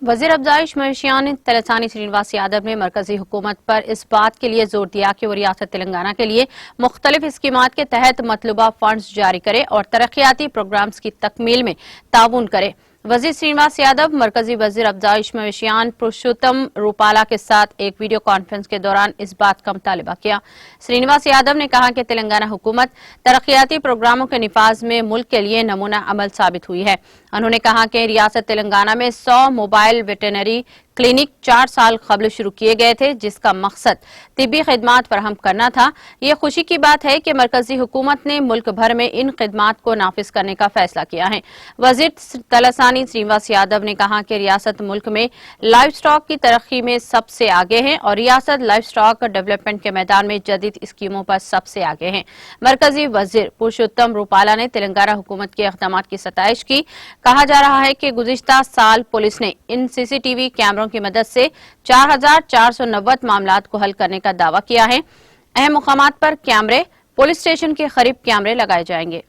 وزیر افزائش مویشیان تلسانی سرینواس یادو نے مرکزی حکومت پر اس بات کے لیے زور دیا کہ وہ ریاست تلنگانہ کے لیے مختلف اسکیمات کے تحت مطلوبہ فنڈز جاری کرے اور ترقیاتی پروگرامز کی تکمیل میں تعاون کرے۔ وزیر سرینواس یادو مرکزی وزیر افزائش مویشیان پرشوتم روپالا کے ساتھ ایک ویڈیو کانفرنس کے دوران اس بات کا مطالبہ کیا۔ سرینواس یادو نے کہا کہ تلنگانہ حکومت ترقیاتی پروگراموں کے نفاذ میں ملک کے لیے نمونہ عمل ثابت ہوئی ہے۔ انہوں نے کہا کہ ریاست تلنگانہ میں 100 موبائل ویٹرنری کلینک 4 سال قبل شروع کیے گئے تھے، جس کا مقصد طبی خدمات فراہم کرنا تھا۔ یہ خوشی کی بات ہے کہ مرکزی حکومت نے ملک بھر میں ان خدمات کو نافذ کرنے کا فیصلہ کیا ہے۔ وزیر تلسانی سرینواس یادو نے کہا کہ ریاست ملک میں لائف سٹاک کی ترقی میں سب سے آگے ہے اور ریاست لائف سٹاک ڈیولپمنٹ کے میدان میں جدید اسکیموں پر سب سے آگے ہے۔ مرکزی وزیر پرشوتم روپالا نے تلنگانہ حکومت کے اقدامات کی ستائش کی۔ کہا جا رہا ہے کہ گزشتہ سال پولیس نے ان سی سی ٹی وی کیمروں کی مدد سے 4490 معاملات کو حل کرنے کا دعویٰ کیا ہے۔ اہم مقامات پر کیمرے، پولیس اسٹیشن کے قریب کیمرے لگائے جائیں گے۔